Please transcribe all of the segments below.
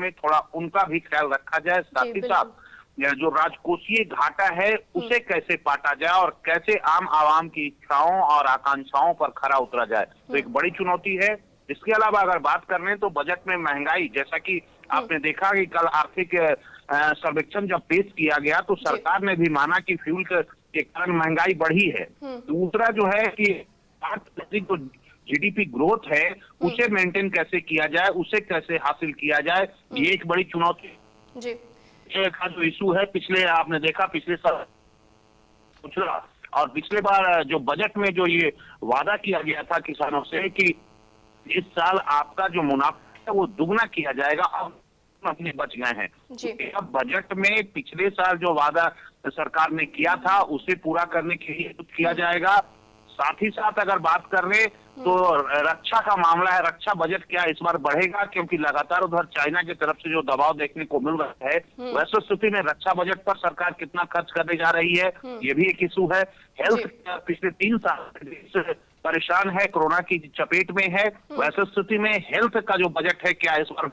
में थोड़ा उनका भी ख्याल रखा जाए, साथ ही साथ जो राजकोषीय घाटा है उसे कैसे पाटा जाए और कैसे आम आवाम की इच्छाओं और आकांक्षाओं पर खरा उतरा जाए, तो एक बड़ी चुनौती है। इसके अलावा अगर बात करें तो बजट में महंगाई, जैसा कि आपने देखा कि कल आर्थिक सर्वेक्षण जब पेश किया गया तो सरकार ने भी माना कि फ्यूल के कारण महंगाई बढ़ी है। दूसरा जो है कि जो जीडीपी ग्रोथ है उसे मेंटेन कैसे किया जाए, उसे कैसे हासिल किया जाए, ये एक बड़ी चुनौती का जो इशू है। पिछले आपने देखा पिछले साल और पिछले बार जो बजट में जो ये वादा किया गया था किसानों से कि इस साल आपका जो मुनाफा है वो दुगना किया जाएगा, अब अपने बच गए हैं। तो अब बजट में पिछले साल जो वादा सरकार ने किया था उसे पूरा करने के लिए कुछ किया जाएगा। साथ ही साथ अगर बात कर रहे तो रक्षा का मामला है, रक्षा बजट क्या इस बार बढ़ेगा, क्योंकि लगातार उधर चाइना की तरफ से जो दबाव देखने को मिल रहा है, वैसे स्थिति में रक्षा बजट पर सरकार कितना खर्च करने जा रही है, ये भी एक इशू है। हेल्थ पिछले 3 साल परेशान है, कोरोना की चपेट में है, वैसे स्थिति में हेल्थ का जो बजट है क्या इस बार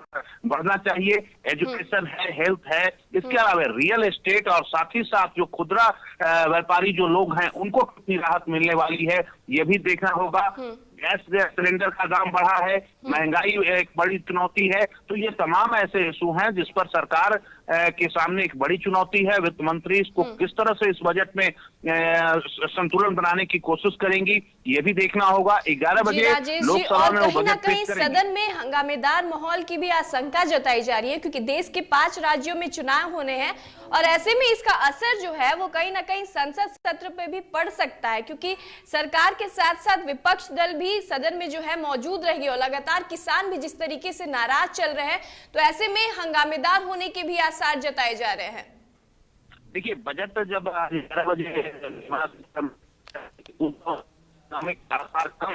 बढ़ना चाहिए, एजुकेशन है, हेल्थ है, इसके अलावा रियल एस्टेट और साथ ही साथ जो खुदरा व्यापारी जो लोग हैं उनको कितनी राहत मिलने वाली है, ये भी देखना होगा। गैस सिलेंडर का दाम बढ़ा है, महंगाई एक बड़ी चुनौती है, तो ये तमाम ऐसे इशू हैं जिस पर सरकार के सामने एक बड़ी चुनौती है। वित्त मंत्री इसको किस तरह से इस बजट में संतुलन बनाने की कोशिश करेंगी, ये भी देखना होगा। 11 बजे लोकसभा में वो बजट पेश करेंगे। सदन में हंगामेदार माहौल की भी आशंका जताई जा रही है, क्योंकि देश के 5 राज्यों में चुनाव होने हैं और ऐसे में इसका असर जो है वो कहीं ना कहीं संसद सत्र पे भी पड़ सकता है, क्योंकि सरकार के साथ साथ विपक्ष दल भी सदन में जो है मौजूद रहेगी और लगातार किसान भी जिस तरीके से नाराज चल रहे हैं, तो ऐसे में हंगामेदार होने के भी आसार जताए जा रहे हैं। देखिए, बजट जब 11 बजे कम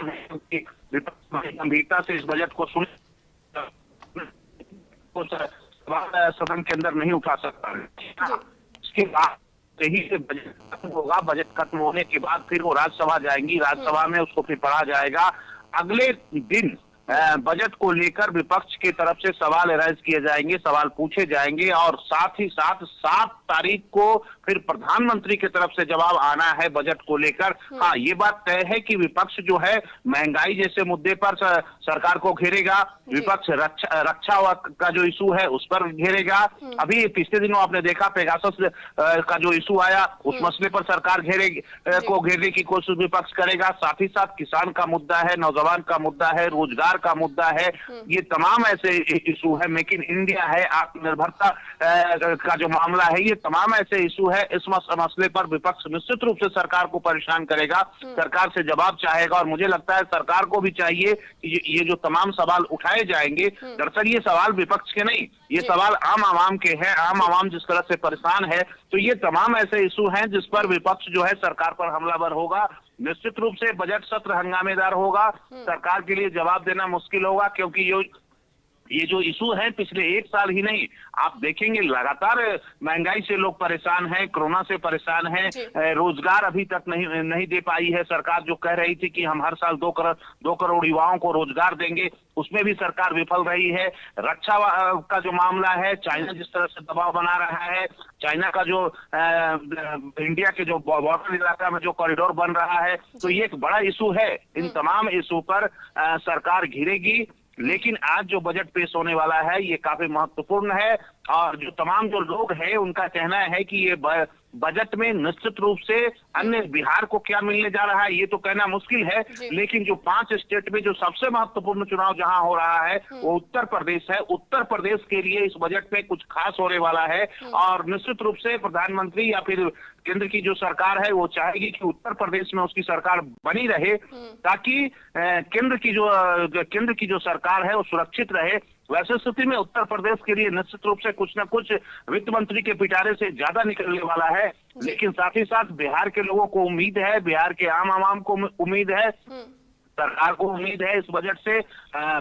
है, क्योंकि विपक्ष गंभीरता से इस बजट को सुन सदन के अंदर नहीं उठा सकता है। इसके बाद ही से बजट खत्म होगा, बजट खत्म होने के बाद फिर वो राज्यसभा जाएंगी, राज्यसभा में उसको फिर पढ़ा जाएगा। अगले दिन बजट को लेकर विपक्ष की तरफ से सवाल राइज किए जाएंगे, सवाल पूछे जाएंगे और साथ ही साथ 7 तारीख को फिर प्रधानमंत्री की तरफ से जवाब आना है बजट को लेकर। हाँ, ये बात तय है कि विपक्ष जो है महंगाई जैसे मुद्दे पर सरकार को घेरेगा, विपक्ष रक्षा का जो इशू है उस पर घेरेगा। अभी पिछले दिनों आपने देखा पेगासस का जो इशू आया, उस मसले पर सरकार घेरने की कोशिश विपक्ष करेगा। साथ ही साथ किसान का मुद्दा है, नौजवान का मुद्दा है, रोजगार का मुद्दा है, ये तमाम ऐसे इशू है, मेक इन इंडिया है, आत्मनिर्भरता का जो मामला है, ये तमाम ऐसे इशू है। इस मसले पर विपक्ष निश्चित रूप से सरकार को परेशान करेगा, सरकार से जवाब चाहेगा और मुझे लगता है सरकार को भी चाहिए कि ये जो तमाम सवाल उठाए जाएंगे, दरअसल ये सवाल विपक्ष के नहीं, ये सवाल आम आवाम के हैं। आम आवाम जिस तरह से परेशान है, तो ये तमाम ऐसे इशू हैं जिस पर विपक्ष जो है सरकार पर हमलावर होगा। निश्चित रूप से बजट सत्र हंगामेदार होगा, सरकार के लिए जवाब देना मुश्किल होगा, क्योंकि ये जो इशू है पिछले 1 साल ही नहीं, आप देखेंगे लगातार महंगाई से लोग परेशान हैं, कोरोना से परेशान हैं, रोजगार अभी तक नहीं दे पाई है सरकार। जो कह रही थी कि हम हर साल 2 करोड़ युवाओं को रोजगार देंगे, उसमें भी सरकार विफल रही है। रक्षा का जो मामला है, चाइना जिस तरह से दबाव बना रहा है, चाइना का जो इंडिया के जो बॉर्डर इलाका में जो कॉरिडोर बन रहा है, तो ये एक बड़ा इशू है। इन तमाम इशू पर सरकार घिरेगी, लेकिन आज जो बजट पेश होने वाला है ये काफी महत्वपूर्ण है और जो तमाम जो लोग हैं उनका कहना है कि ये बजट में निश्चित रूप से अन्य बिहार को क्या मिलने जा रहा है ये तो कहना मुश्किल है, लेकिन जो 5 स्टेट में जो सबसे महत्वपूर्ण चुनाव जहां हो रहा है वो उत्तर प्रदेश है। उत्तर प्रदेश के लिए इस बजट में कुछ खास होने वाला है और निश्चित रूप से प्रधानमंत्री या फिर केंद्र की जो सरकार है वो चाहेगी कि उत्तर प्रदेश में उसकी सरकार बनी रहे, ताकि केंद्र की जो सरकार है वो सुरक्षित रहे। वैसे स्थिति में उत्तर प्रदेश के लिए निश्चित रूप से कुछ न कुछ वित्त मंत्री के पिटारे से ज्यादा निकलने वाला है, लेकिन साथ ही साथ बिहार के लोगों को उम्मीद है, बिहार के आम आवाम को उम्मीद है सरकार को उम्मीद है इस बजट से।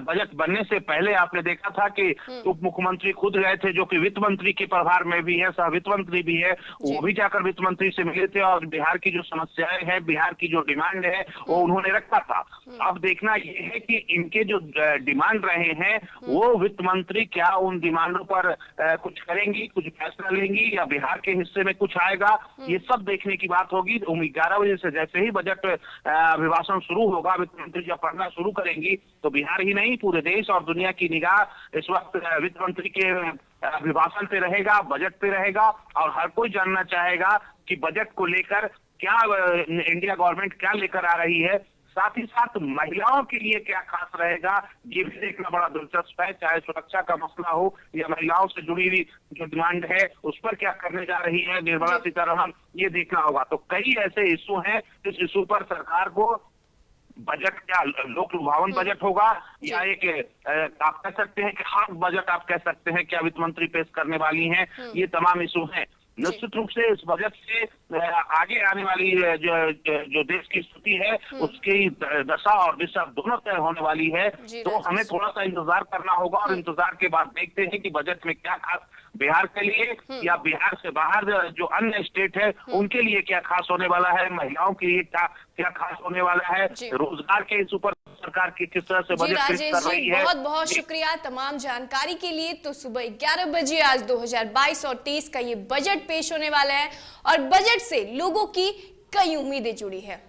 बजट बनने से पहले आपने देखा था कि उप मुख्यमंत्री खुद गए थे, जो कि वित्त मंत्री के प्रभार में भी है, सह वित्त मंत्री भी है, वो भी जाकर वित्त मंत्री से मिले थे और बिहार की जो समस्याएं हैं, बिहार की जो डिमांड है वो उन्होंने रखा था। अब देखना ये है कि इनके जो डिमांड रहे हैं वो वित्त मंत्री क्या उन डिमांडों पर कुछ करेंगी, कुछ फैसला लेंगी, या बिहार के हिस्से में कुछ आएगा, ये सब देखने की बात होगी। 11 बजे से जैसे ही बजट अभिभाषण शुरू होगा, वित्त मंत्री जब पढ़ना शुरू करेंगी, तो बिहार ही नहीं पूरे देश और दुनिया की निगाह इस वक्त वित्त मंत्री के अभिभाषण पे रहेगा, बजट पे रहेगा, और हर कोई जानना चाहेगा कि बजट को लेकर क्या इंडिया गवर्नमेंट क्या लेकर आ रही है। साथ ही साथ महिलाओं के लिए क्या खास रहेगा, ये भी देखना बड़ा दिलचस्प है। चाहे सुरक्षा का मसला हो या महिलाओं से जुड़ी हुई जो डिमांड है उस पर क्या करने जा रही है निर्मला सीतारमण, ये देखना होगा। तो कई ऐसे इशू हैं जिस इशू पर सरकार को बजट क्या लोक लुभावन बजट होगा या एक आप कह सकते हैं कि हाफ बजट आप कह सकते हैं क्या वित्त मंत्री पेश करने वाली हैं, ये तमाम इशू हैं। निश्चित रूप से इस बजट से आगे आने वाली जो देश की स्थिति है उसकी दशा और दिशा दोनों तय होने वाली है। तो हमें थोड़ा सा इंतजार करना होगा और इंतजार के बाद देखते हैं कि बजट में क्या खास बिहार के लिए या बिहार से बाहर जो अन्य स्टेट है उनके लिए क्या खास होने वाला है, महिलाओं के लिए क्या खास होने वाला है, रोजगार के इस ऊपर सरकार की किस तरह से बजट पेश कर रही है। बहुत बहुत शुक्रिया तमाम जानकारी के लिए। तो सुबह 11 बजे आज 2022 और 23 का ये बजट पेश होने वाला है और बजट से लोगों की कई उम्मीदें जुड़ी है।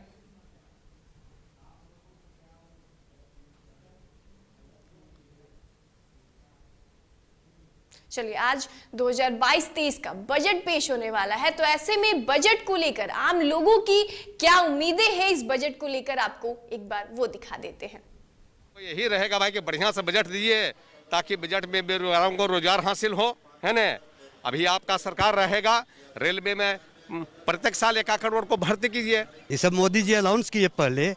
चलिए, आज 2022-23 का बजट पेश होने वाला है, तो ऐसे में बजट को लेकर आम लोगों की क्या उम्मीदें हैं, इस बजट को लेकर आपको एक बार वो दिखा देते हैं। यही रहेगा भाई कि बढ़िया से बजट दीजिए ताकि बजट में बेरोजगारों को रोजगार हासिल हो, है ना। अभी आपका सरकार रहेगा, रेलवे में प्रत्येक साल 1 करोड़ को भर्ती कीजिए। ये सब मोदी जी अनाउंस किए पहले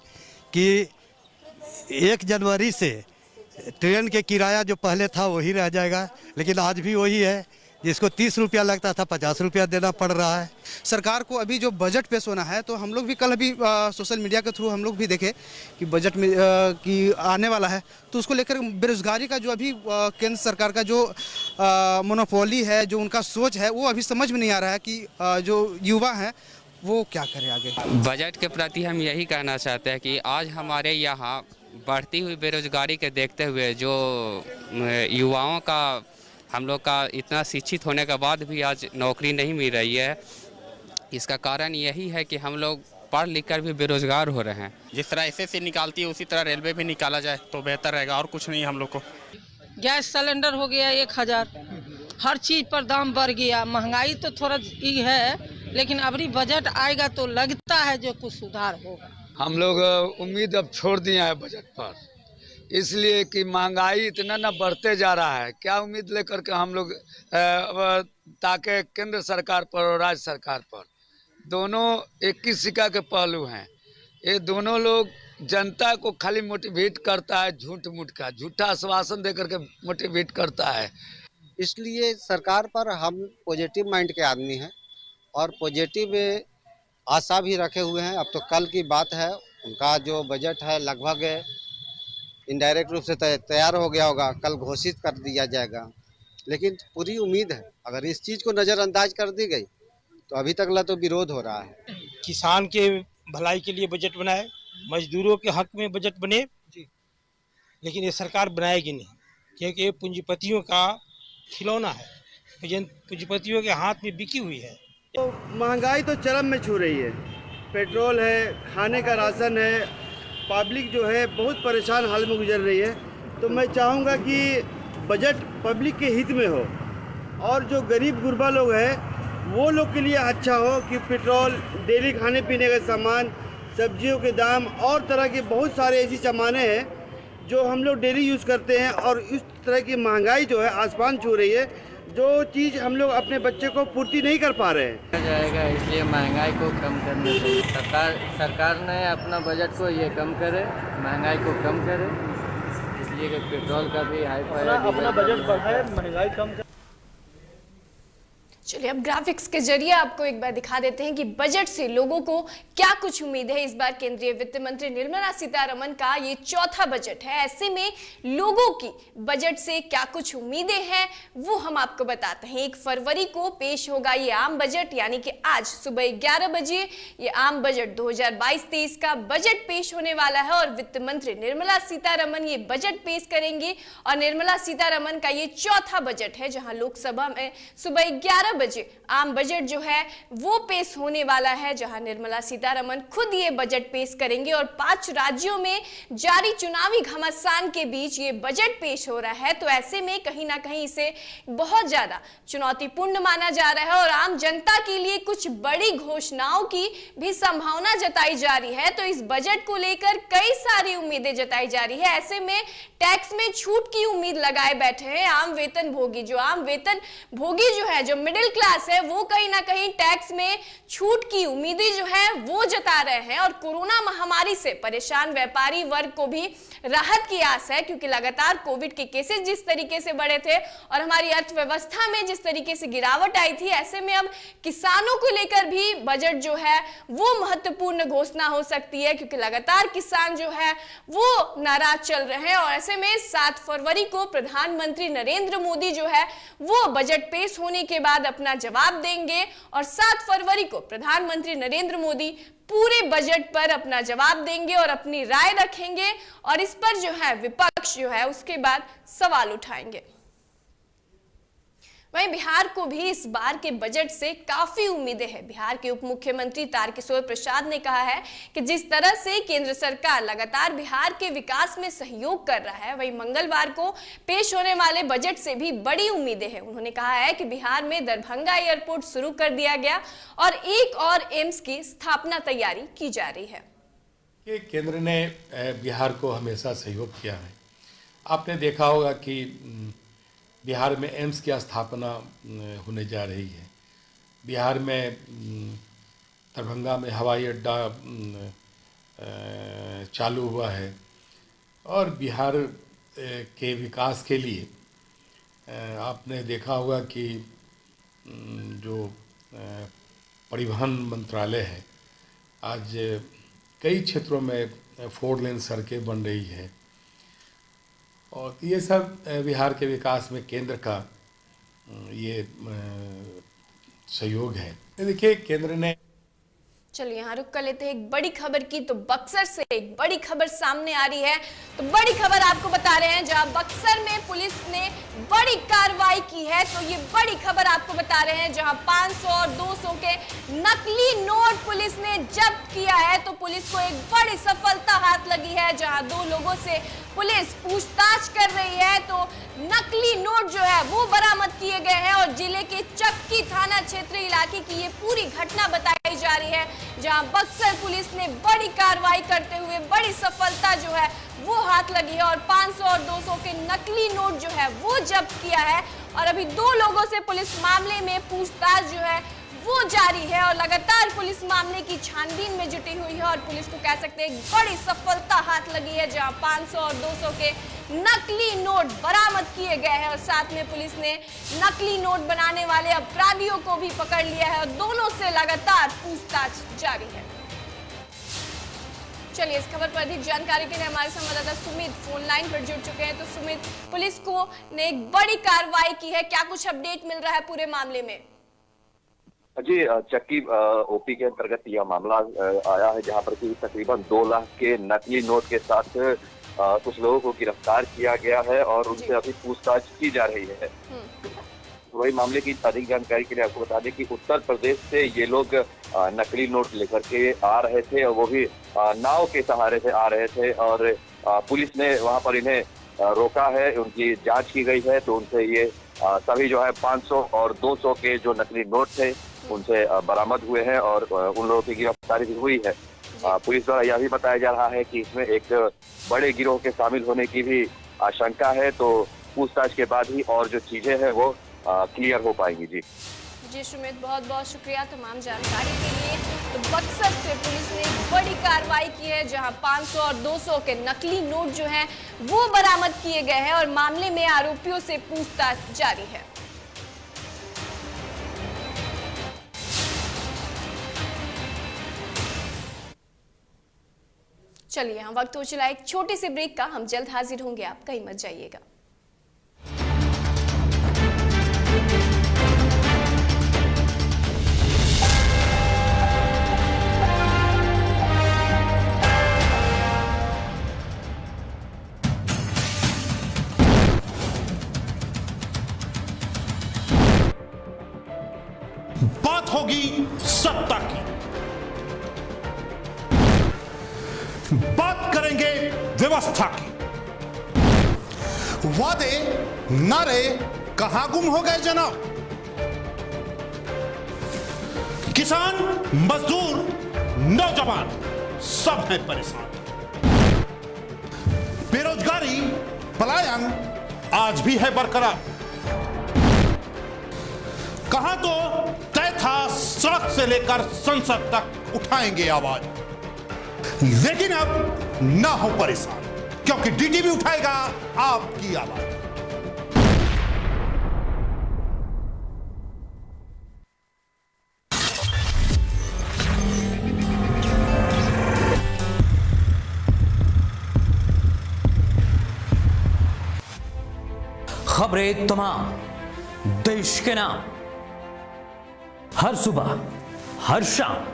कि 1 जनवरी से ट्रेन के किराया जो पहले था वही रह जाएगा, लेकिन आज भी वही है। जिसको 30 रुपया लगता था 50 रुपया देना पड़ रहा है। सरकार को अभी जो बजट पेश होना है, तो हम लोग भी कल अभी सोशल मीडिया के थ्रू हम लोग भी देखे कि बजट में की आने वाला है, तो उसको लेकर बेरोजगारी का जो अभी केंद्र सरकार का जो मोनोपोली है, जो उनका सोच है, वो अभी समझ में नहीं आ रहा है कि जो युवा हैं वो क्या करें आगे। बजट के प्रति हम यही कहना चाहते हैं कि आज हमारे यहाँ बढ़ती हुई बेरोजगारी के देखते हुए जो युवाओं का, हम लोग का इतना शिक्षित होने के बाद भी आज नौकरी नहीं मिल रही है, इसका कारण यही है कि हम लोग पढ़ लिख कर भी बेरोजगार हो रहे हैं। जिस तरह एसएससी निकालती है उसी तरह रेलवे भी निकाला जाए तो बेहतर रहेगा, और कुछ नहीं हम लोग को। गैस सिलेंडर हो गया 1000, हर चीज़ पर दाम बढ़ गया। महंगाई तो थोड़ा ही है, लेकिन अभी बजट आएगा तो लगता है जो कुछ सुधार होगा। हम लोग उम्मीद अब छोड़ दिए हैं बजट पर, इसलिए कि महंगाई इतना न बढ़ते जा रहा है। क्या उम्मीद लेकर के हम लोग ताकि केंद्र सरकार पर और राज्य सरकार पर, दोनों एक ही सिक्का के पहलू हैं। ये दोनों लोग जनता को खाली मोटिवेट करता है, झूठा आश्वासन देकर के मोटिवेट करता है। इसलिए सरकार पर हम पॉजिटिव माइंड के आदमी हैं और पॉजिटिव आशा भी रखे हुए हैं। अब तो कल की बात है, उनका जो बजट है लगभग इनडायरेक्ट रूप से तैयार हो गया होगा, कल घोषित कर दिया जाएगा। लेकिन पूरी उम्मीद है अगर इस चीज़ को नज़रअंदाज कर दी गई तो अभी तक तो विरोध हो रहा है। किसान के भलाई के लिए बजट बनाए, मजदूरों के हक में बजट बने, लेकिन ये सरकार बनाएगी नहीं, क्योंकि ये पूंजीपतियों का खिलौना है, पूंजीपतियों के हाथ में बिकी हुई है। तो महंगाई तो चरम में छू रही है, पेट्रोल है, खाने का राशन है, पब्लिक जो है बहुत परेशान हाल में गुजर रही है। तो मैं चाहूँगा कि बजट पब्लिक के हित में हो और जो गरीब गुरबा लोग हैं वो लोग के लिए अच्छा हो कि पेट्रोल, डेली खाने पीने का सामान, सब्जियों के दाम और तरह के बहुत सारे ऐसी सामानें हैं जो हम लोग डेली यूज़ करते हैं, और इस तरह की महंगाई जो है आसमान छू रही है, जो चीज़ हम लोग अपने बच्चे को पूर्ति नहीं कर पा रहे हैं। जाएगा, इसलिए महंगाई को कम करना चाहिए। सरकार ने अपना बजट को ये कम करे, महंगाई को कम करे, इसलिए कि पेट्रोल का भी हाई फाई, अपना बजट बढ़ाए, महंगाई कम करे। चलिए अब ग्राफिक्स के जरिए आपको एक बार दिखा देते हैं कि बजट से लोगों को क्या कुछ उम्मीद है। इस बार केंद्रीय वित्त मंत्री निर्मला सीतारमण का ये चौथा बजट है। ऐसे में लोगों की बजट से क्या कुछ उम्मीदें हैं वो हम आपको बताते हैं। 1 फरवरी को पेश होगा ये आम बजट, यानी कि आज सुबह 11 बजे ये आम बजट 2022-23 का बजट पेश होने वाला है और वित्त मंत्री निर्मला सीतारमण ये बजट पेश करेंगे। और निर्मला सीतारमण का ये चौथा बजट है जहां लोकसभा में सुबह 11 बजे आम बजट जो है वो पेश होने वाला है, जहां निर्मला सीतारमण खुद ये बजट पेश करेंगे। और 5 राज्यों में जारी चुनावी घमासान के बीच ये बजट पेश हो रहा है, तो ऐसे में कहीं ना कहीं इसे बहुत ज्यादा चुनौतीपूर्ण माना जा रहा है और आम जनता के लिए कुछ बड़ी घोषणाओं की भी संभावना जताई जा रही है। तो इस बजट को लेकर कई सारी उम्मीदें जताई जा रही है। ऐसे में टैक्स में छूट की उम्मीद लगाए बैठे हैं आम वेतन भोगी। जो आम वेतन भोगी जो है, जो मिडिल क्लास है, वो कहीं ना कहीं टैक्स में छूट की उम्मीदें जो है वो जता रहे हैं। और कोरोना महामारी से परेशान व्यापारी वर्ग को भी राहत की आस है, क्योंकि लगातार कोविड के केसेस जिस तरीके से बढ़े थे और हमारी अर्थव्यवस्था में जिस तरीके से गिरावट आई थी, ऐसे में अब किसानों को लेकर भी बजट जो है वो महत्वपूर्ण घोषणा हो सकती है, क्योंकि लगातार किसान जो है वो नाराज चल रहे हैं। और ऐसे में 7 फरवरी को प्रधानमंत्री नरेंद्र मोदी जो है वो बजट पेश होने के बाद अपना जवाब देंगे और 7 फरवरी को प्रधानमंत्री नरेंद्र मोदी पूरे बजट पर अपना जवाब देंगे और अपनी राय रखेंगे और इस पर जो है विपक्ष जो है उसके बाद सवाल उठाएंगे। वहीं बिहार को भी इस बार के बजट से काफी उम्मीदें हैं। बिहार के उप मुख्यमंत्री तारकिशोर प्रसाद ने कहा है कि जिस तरह से केंद्र सरकार लगातार बिहार के विकास में सहयोग कर रहा है, वहीं मंगलवार को पेश होने वाले बजट से भी बड़ी उम्मीदें हैं। उन्होंने कहा है कि बिहार में दरभंगा एयरपोर्ट शुरू कर दिया गया और एक और एम्स की स्थापना तैयारी की जा रही है। केंद्र ने बिहार को हमेशा सहयोग किया है। आपने देखा होगा कि बिहार में एम्स की स्थापना होने जा रही है। बिहार में दरभंगा में हवाई अड्डा चालू हुआ है और बिहार के विकास के लिए आपने देखा होगा कि जो परिवहन मंत्रालय है, आज कई क्षेत्रों में 4 लेन सड़कें बन रही है और ये सब बिहार के विकास में केंद्र का ये सहयोग है। देखिए केंद्र ने, चलिए यहाँ रुक कर लेते हैं एक बड़ी खबर की। तो बक्सर से एक बड़ी खबर सामने आ रही है। तो बड़ी खबर आपको बता रहे हैं, जहां बक्सर में पुलिस ने बड़ी कार्रवाई की है। तो ये बड़ी खबर आपको बता रहे हैं, जहां 500 और 200 के नकली नोट पुलिस ने जब्त किया है। तो पुलिस को एक बड़ी सफलता हाथ लगी है, जहां 2 लोगों से पुलिस पूछताछ कर रही है। तो नकली नोट जो है वो बरामद किए गए हैं और जिले के चक्की थाना क्षेत्र इलाके की ये पूरी घटना बताई जा रही है, जहां बक्सर पुलिस ने बड़ी कार्रवाई करते हुए बड़ी सफलता जो है वो हाथ लगी है और 500 और 200 के नकली नोट जो है वो जब्त किया है। और अभी 2 लोगों से पुलिस मामले में पूछताछ जो है वो जारी है और लगातार पुलिस मामले की छानबीन में जुटी हुई है। और पुलिस को कह सकते हैं बड़ी सफलता हाथ लगी है, जहां 500 और 200 के नकली नोट बरामद किए गए हैं और साथ में पुलिस ने नकली नोट बनाने वाले अपराधियों को भी पकड़ लिया है और दोनों से लगातार पूछताछ जारी है। चलिए इस खबर पर अधिक जानकारी के लिए हमारे संवाददाता सुमित फोन लाइन पर जुड़ चुके हैं। तो सुमित, पुलिस को ने एक बड़ी कार्रवाई की है, क्या कुछ अपडेट मिल रहा है पूरे मामले में? जी, चक्की ओपी के अंतर्गत यह मामला आया है, जहां पर कि तकरीबन 2 लाख के नकली नोट के साथ कुछ लोगों को गिरफ्तार किया गया है और उनसे अभी पूछताछ की जा रही है। वही मामले की अधिक जानकारी के लिए आपको बता दें कि उत्तर प्रदेश से ये लोग नकली नोट लेकर के आ रहे थे और वो भी नाव के सहारे से आ रहे थे और पुलिस ने वहां पर इन्हें रोका है, उनकी जांच की गई है। तो उनसे ये सभी जो है 500 और 200 के जो नकली नोट थे उनसे बरामद हुए हैं और उन लोगों की गिरफ्तारी भी हुई है। पुलिस द्वारा यह भी बताया जा रहा है कि इसमें एक बड़े गिरोह के शामिल होने की भी आशंका है। तो पूछताछ के बाद ही और जो चीजें हैं वो क्लियर हो पाएंगी। जी सुमित, बहुत बहुत शुक्रिया तमाम जानकारी के लिए। तो बक्सर से पुलिस ने एक बड़ी कार्रवाई की है, जहां 500 और 200 के नकली नोट जो हैं वो बरामद किए गए हैं और मामले में आरोपियों से पूछताछ जारी है। चलिए यहाँ वक्त हो चला एक छोटे से ब्रेक का, हम जल्द हाजिर होंगे, आप कहीं मत जाइएगा। बात होगी सत्ता की, बात करेंगे व्यवस्था की। वादे नारे कहां गुम हो गए जनाब? किसान, मजदूर, नौजवान सब हैं परेशान। बेरोजगारी, पलायन आज भी है बरकरार। कहां तो तय था सड़क से लेकर संसद तक उठाएंगे आवाज, लेकिन अब ना हो परेशान, क्योंकि डीटीवी उठाएगा आपकी आवाज। खबरें तमाम, देश के नाम, हर सुबह हर शाम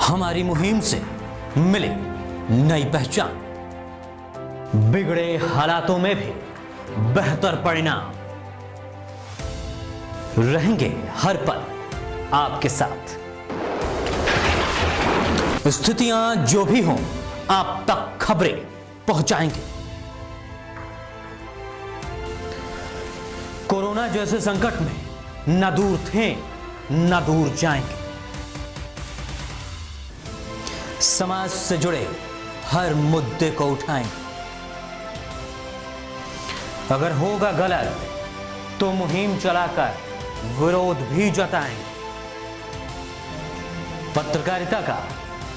हमारी मुहिम से मिले नई पहचान। बिगड़े हालातों में भी बेहतर परिणाम, रहेंगे हर पल आपके साथ। स्थितियां जो भी हों, आप तक खबरें पहुंचाएंगे। कोरोना जैसे संकट में न दूर थे न दूर जाएंगे। समाज से जुड़े हर मुद्दे को उठाएंगे। अगर होगा गलत तो मुहिम चलाकर विरोध भी जताएंगे। पत्रकारिता का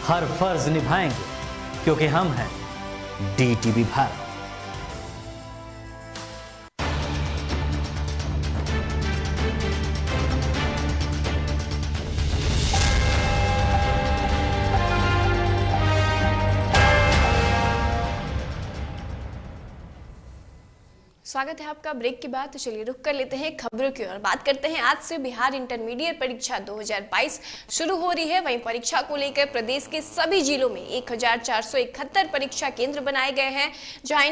हर फर्ज निभाएंगे, क्योंकि हम हैं डीटीवी भारत। स्वागत है आपका ब्रेक के बाद। तो चलिए रुक कर लेते हैं खबरों की ओर। बात करते हैं आज से बिहार इंटरमीडिएट परीक्षा 2022 शुरू हो रही है। वहीं परीक्षा को लेकर प्रदेश के सभी जिलों में 1471 परीक्षा केंद्र बनाए गए हैं, जहां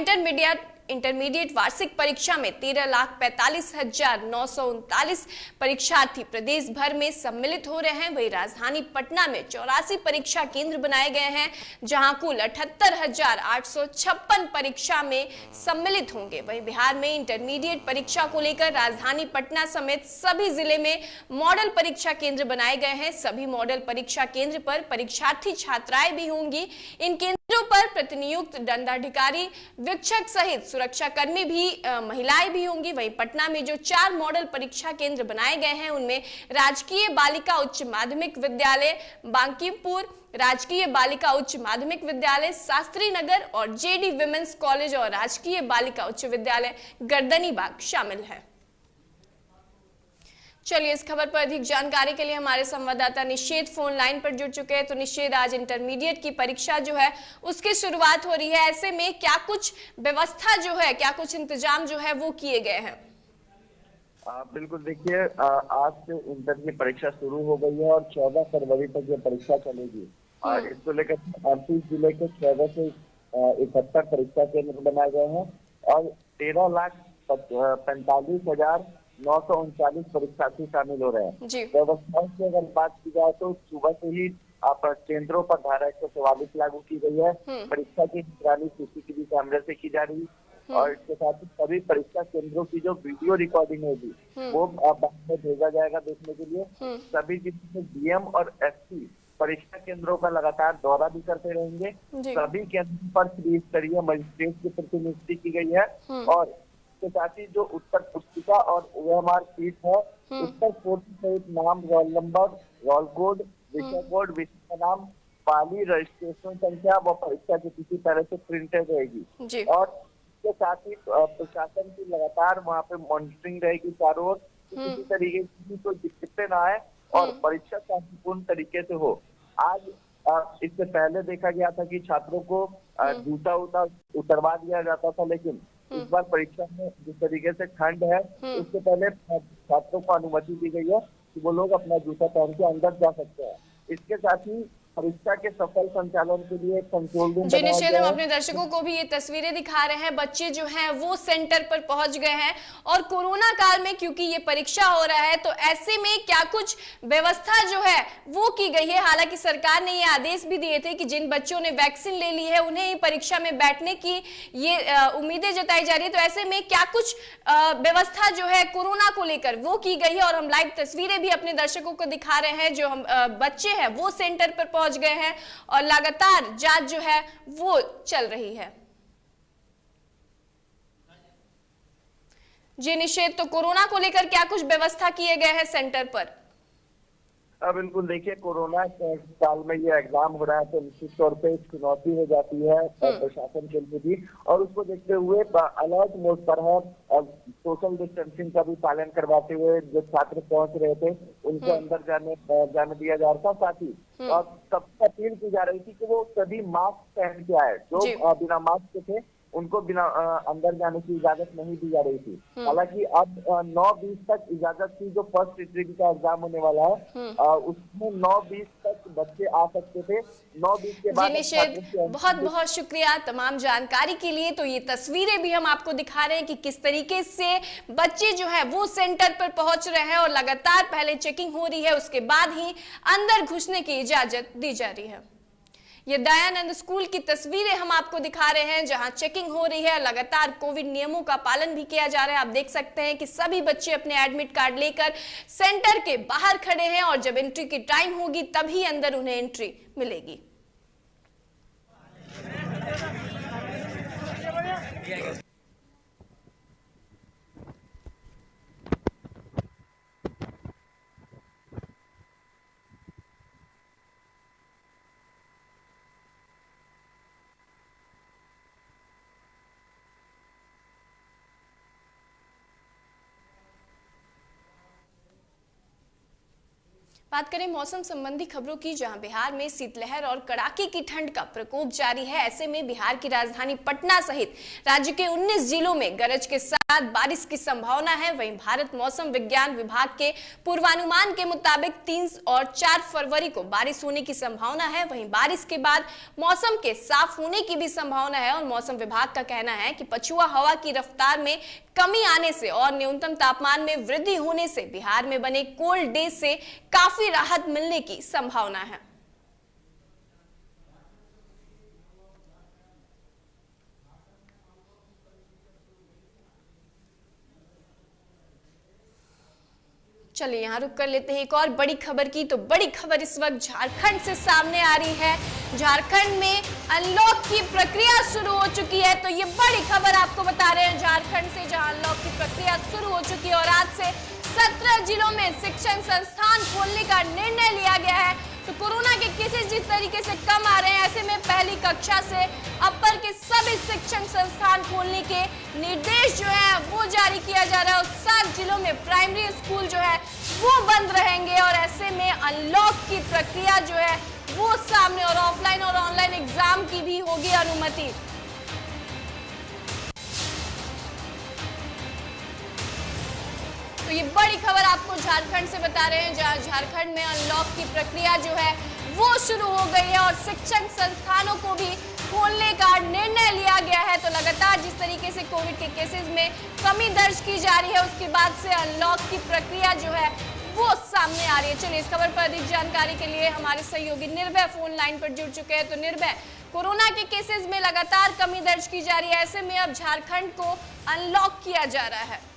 इंटरमीडिएट वार्षिक परीक्षा में 13,45,939 परीक्षार्थी प्रदेश भर में सम्मिलित हो रहे हैं। वहीं राजधानी पटना में 84 परीक्षा केंद्र बनाए गए हैं, जहां कुल 78,856 परीक्षा में सम्मिलित होंगे। वहीं बिहार में इंटरमीडिएट परीक्षा को लेकर राजधानी पटना समेत सभी जिले में मॉडल परीक्षा केंद्र बनाए गए हैं। सभी मॉडल परीक्षा केंद्र पर परीक्षार्थी छात्राएं भी होंगी। इन केंद्रों पर प्रतिनियुक्त दंडाधिकारी, वीक्षक सहित सुरक्षाकर्मी भी, महिलाएं भी होंगी। वहीं पटना में जो 4 मॉडल परीक्षा केंद्र बनाए गए हैं, उनमें राजकीय बालिका उच्च माध्यमिक विद्यालय बांकीपुर, राजकीय बालिका उच्च माध्यमिक विद्यालय शास्त्री नगर और जेडी विमेंस कॉलेज और राजकीय बालिका उच्च विद्यालय गर्दनीबाग शामिल है। चलिए इस खबर पर अधिक जानकारी के लिए हमारे संवाददाता निषेध फोन लाइन पर जुड़ चुके हैं। तो निषेध, आज इंटरमीडिएट की परीक्षा जो है उसकी शुरुआत हो रही है, ऐसे में क्या कुछ व्यवस्था जो है, क्या कुछ इंतजाम जो है वो किए गए हैं? बिल्कुल, देखिए आज से इंटर की परीक्षा शुरू हो गई है और 14 फरवरी तक ये परीक्षा चलेगी। इसको लेकर 38 जिले के 14 से 71 परीक्षा केंद्र बनाए गए हैं और 13,45,939 परीक्षार्थी शामिल हो रहे हैं। व्यवस्थाओं की अगर बात की जाए तो सुबह से ही केंद्रों पर धारा 144 लागू की गई है। परीक्षा की निगरानी सीसीटीवी कैमरे से की जा रही है और इसके साथ ही सभी परीक्षा केंद्रों की जो वीडियो रिकॉर्डिंग होगी वो बाद में भेजा जाएगा देखने के लिए। सभी जिले में डीएम और एसपी परीक्षा केंद्रों का लगातार दौरा भी करते रहेंगे। सभी केंद्रों पर त्रिस्तरीय मजिस्ट्रेट की प्रतिनियुक्ति की गई है और इसके साथ ही जो उत्तर पुस्तिका और OMR शीट है, उत्तर फोटो सहित नाम, रोल नंबर, रोल कोड, विषय कोड, विषय का नाम, पाली, रजिस्ट्रेशन संख्या व परीक्षा की तिथि तरह से प्रिंटेड रहेगी। और इसके साथ ही प्रशासन की लगातार वहाँ पे मॉनिटरिंग रहेगी चारों ओर, किसी तरीके की कोई दिक्कतें ना आए और परीक्षा शांतिपूर्ण तरीके से हो। आज इससे पहले देखा गया था कि छात्रों को जूता उतरवा दिया जाता था, लेकिन इस बार परीक्षा में जिस तरीके से ठंड है उससे पहले छात्रों को अनुमति दी गई है कि वो लोग अपना जूता पहन के अंदर जा सकते हैं। इसके साथ ही परीक्षा के सफल संचालन के लिए एक कंट्रोल रूम जी निश्चित, हम अपने दर्शकों को भी ये तस्वीरें दिखा रहे हैं। बच्चे जो हैं वो सेंटर पर पहुंच गए हैं और कोरोना काल में क्योंकि ये परीक्षा हो रहा है तो ऐसे में क्या कुछ व्यवस्था जो है वो की गई है। हालांकि सरकार ने ये आदेश भी दिए थे कि जिन बच्चों ने वैक्सीन ले ली है उन्हें ही परीक्षा में बैठने की ये उम्मीदें जताई जा रही है। तो ऐसे में क्या कुछ व्यवस्था जो है कोरोना को लेकर वो की गई है और हम लाइव तस्वीरें भी अपने दर्शकों को दिखा रहे हैं। जो हम बच्चे हैं वो सेंटर पर पहुंच गए हैं और लगातार जांच जो है वो चल रही है। जी निषेध, तो कोरोना को लेकर क्या कुछ व्यवस्था किए गए हैं सेंटर पर? बिल्कुल, देखिए कोरोना साल में ये एग्जाम हो रहा है तो निश्चित तौर पे चुनौती हो जाती है प्रशासन के लिए भी, और उसको देखते हुए अलर्ट मोड पर है। सोशल डिस्टेंसिंग का भी पालन करवाते हुए जो छात्र पहुंच रहे थे उनको अंदर जाने दिया जा रहा था। साथ ही सबसे अपील की जा रही थी कि वो सभी मास्क पहन के आए। जो बिना मास्क के थे उनको बिना अंदर जाने की इजाजत नहीं दी जा रही थी। हालांकि अब 9:20 तक इजाजत थी। जो फर्स्ट डिग्री का एग्जाम होने वाला है उसमें 9:20 तक बच्चे आ सकते थे। 9:20 के बाद बहुत बहुत शुक्रिया तमाम जानकारी के लिए। तो ये तस्वीरें भी हम आपको दिखा रहे हैं कि किस तरीके से बच्चे जो है वो सेंटर पर पहुंच रहे हैं और लगातार पहले चेकिंग हो रही है, उसके बाद ही अंदर घुसने की इजाजत दी जा रही है। ये दयानंद स्कूल की तस्वीरें हम आपको दिखा रहे हैं जहां चेकिंग हो रही है, लगातार कोविड नियमों का पालन भी किया जा रहा है। आप देख सकते हैं कि सभी बच्चे अपने एडमिट कार्ड लेकर सेंटर के बाहर खड़े हैं और जब एंट्री की टाइम होगी तभी अंदर उन्हें एंट्री मिलेगी। बात करें मौसम संबंधी खबरों की, जहां बिहार में शीतलहर और कड़ाके की ठंड का प्रकोप जारी है। ऐसे में बिहार की राजधानी पटना सहित राज्य के 19 जिलों में गरज के साथ बारिश की संभावना है। वहीं भारत मौसम विज्ञान विभाग के पूर्वानुमान के मुताबिक 3 और 4 फरवरी को बारिश होने की संभावना है। वहीं बारिश के बाद मौसम के साफ होने की भी संभावना है और मौसम विभाग का कहना है कि पछुआ हवा की रफ्तार में कमी आने से और न्यूनतम तापमान में वृद्धि होने से बिहार में बने कोल्ड डे से काफी राहत मिलने की संभावना है। चलिए यहाँ रुक कर लेते हैं एक और बड़ी खबर की। तो बड़ी खबर इस वक्त झारखंड से सामने आ रही है। झारखंड में अनलॉक की प्रक्रिया शुरू हो चुकी है। तो ये बड़ी खबर आपको बता रहे हैं झारखंड से, जहां अनलॉक की प्रक्रिया शुरू हो चुकी है और आज से 17 जिलों में शिक्षण संस्थान खोलने का निर्णय लिया गया है। तो कोरोना के केसेस जिस तरीके से कम आ रहे हैं, ऐसे में पहली कक्षा से अपर के सभी शिक्षण संस्थान खोलने के निर्देश जो है वो जारी किया जा रहा है। और 7 जिलों में प्राइमरी स्कूल जो है वो बंद रहेंगे और ऐसे में अनलॉक की प्रक्रिया जो है वो सामने, और ऑफलाइन और ऑनलाइन एग्जाम की भी होगी अनुमति। तो ये बड़ी खबर आपको झारखंड से बता रहे हैं, जहां झारखंड में अनलॉक की प्रक्रिया जो है वो शुरू हो गई है और शिक्षण संस्थानों को भी खोलने का निर्णय लिया गया है। तो लगातार जिस तरीके से कोविड के केसेस में कमी दर्ज की जा रही है, उसके बाद से अनलॉक की प्रक्रिया जो है वो सामने आ रही है। चलिए इस खबर पर अधिक जानकारी के लिए हमारे सहयोगी निर्भय फोन लाइन पर जुड़ चुके हैं। तो निर्भय, कोरोना के केसेस में लगातार कमी दर्ज की जा रही है, ऐसे में अब झारखंड को अनलॉक किया जा रहा है।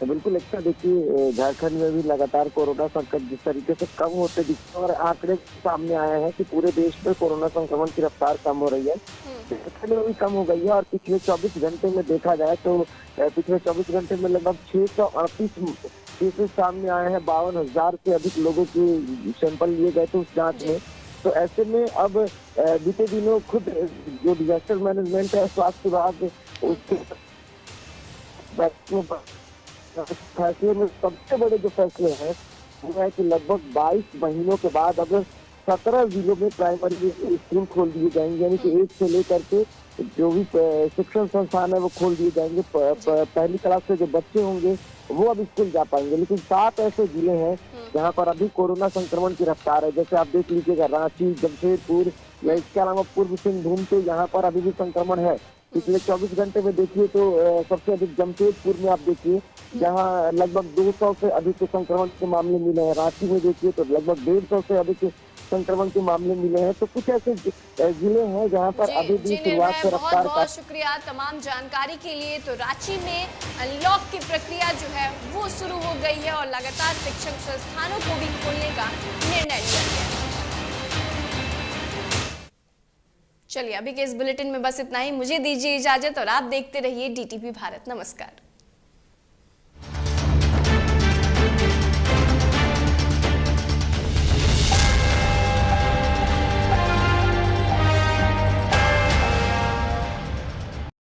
तो बिल्कुल अच्छा, देखिए झारखंड में भी लगातार कोरोना संकट जिस तरीके से कम होते दिखते हैं और आंकड़े सामने आए हैं कि पूरे देश में कोरोना संक्रमण की रफ्तार कम हो रही है, झारखंड में भी कम हो गई है। और पिछले 24 घंटे में देखा जाए तो पिछले 24 घंटे में लगभग 638 केसेस सामने आए हैं। 52,000 से अधिक लोगों के सैंपल लिए गए थे उस जाँच में। तो ऐसे में अब बीते दिनों खुद जो डिजास्टर मैनेजमेंट है, स्वास्थ्य विभाग, उसके फैसले में सबसे बड़े जो फैसले हैं वो है कि लगभग 22 महीनों के बाद अब 17 जिलों में प्राइमरी स्कूल खोल दिए जाएंगे, यानी कि 1 से लेकर के जो भी शिक्षण संस्थान है वो खोल दिए जाएंगे। पहली क्लास से जो बच्चे होंगे वो अब स्कूल जा पाएंगे। लेकिन 7 ऐसे जिले हैं जहाँ पर अभी कोरोना संक्रमण की रफ्तार है। जैसे आप देख लीजिएगा रांची, जमशेदपुर या इसके अलावा पूर्व सिंहभूम, तो यहाँ पर अभी भी संक्रमण है। पिछले 24 घंटे में देखिए तो सबसे अधिक जमशेदपुर में आप देखिए, जहाँ लगभग 200 से अधिक संक्रमण के मामले मिले हैं। रांची में देखिए तो लगभग 150 से अधिक संक्रमण के मामले मिले हैं। तो कुछ ऐसे जिले हैं जहां पर अभी भी शुरुआत से रफ्तार। बहुत शुक्रिया तमाम जानकारी के लिए। तो रांची में अनलॉक की प्रक्रिया जो है वो शुरू हो गई है और लगातार शिक्षण संस्थानों को भी खोलने का निर्णय लिया गया है। चलिए अभी के इस बुलेटिन में बस इतना ही। मुझे दीजिए इजाजत और आप देखते रहिए DTV भारत। नमस्कार।